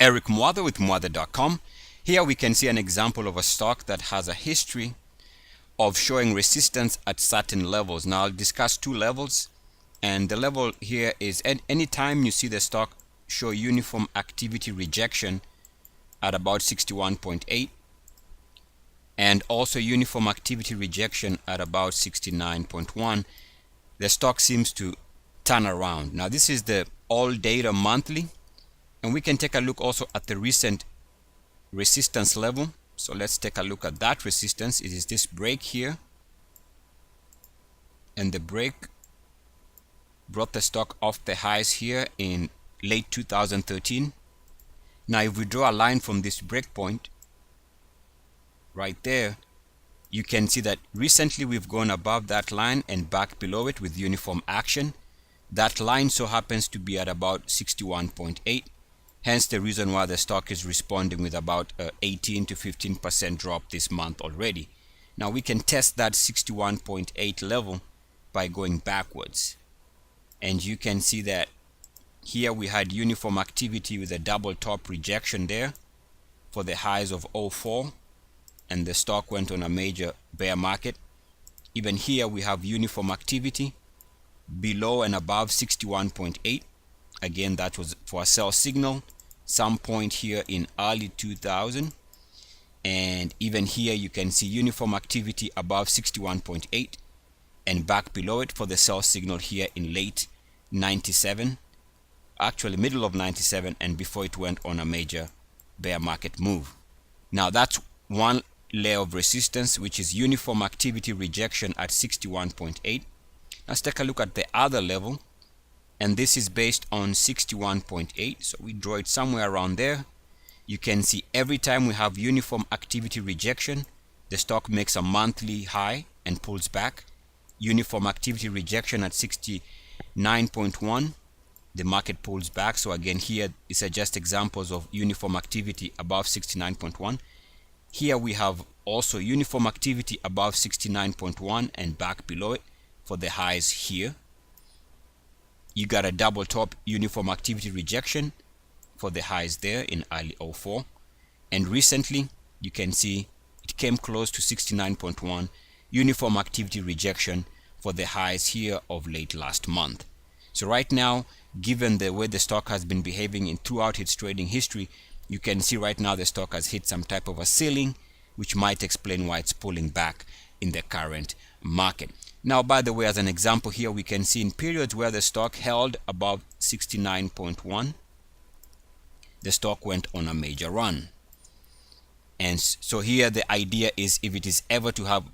Eric Mwatha with Mwatha.com. Here we can see an example of a stock that has a history of showing resistance at certain levels. Now I'll discuss two levels, and the level here is anytime you see the stock show uniform activity rejection at about 61.8 and also uniform activity rejection at about 69.1, the stock seems to turn around. Now this is the all data monthly, and we can take a look also at the recent resistance level. So let's take a look at that resistance. It is this break here, and the break brought the stock off the highs here in late 2013. Now if we draw a line from this break point right there, you can see that recently we've gone above that line and back below it with uniform action. That line so happens to be at about 61.8, hence the reason why the stock is responding with about 18 to 15% drop this month already. Now we can test that 61.8 level by going backwards, and you can see that here we had uniform activity with a double top rejection there for the highs of 04, and the stock went on a major bear market. Even here we have uniform activity below and above 61.8. Again, that was for a sell signal some point here in early 2000, and even here you can see uniform activity above 61.8 and back below it for the sell signal here in late 97, actually middle of 97, and before it went on a major bear market move. Now that's one layer of resistance, which is uniform activity rejection at 61.8. Let's take a look at the other level, and this is based on 61.8. so we draw it somewhere around there. You can see every time we have uniform activity rejection, the stock makes a monthly high and pulls back. Uniform activity rejection at 69.1, the market pulls back. So again, here these are just examples of uniform activity above 69.1. Here we have also uniform activity above 69.1 and back below it for the highs here. You got a double top uniform activity rejection for the highs there in early 04, and recently you can see it came close to 69.1 uniform activity rejection for the highs here of late last month. So right now, given the way the stock has been behaving throughout its trading history, you can see right now the stock has hit some type of a ceiling, which might explain why it's pulling back in the current market. Now, by the way, as an example here, we can see in periods where the stock held above 69.1, the stock went on a major run. And so here the idea is, if it is ever to have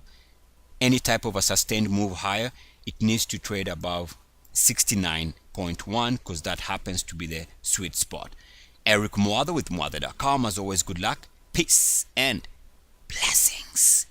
any type of a sustained move higher, it needs to trade above 69.1, because that happens to be the sweet spot. Eric Mwatha with Mwatha.com. As always, good luck, peace, and blessings.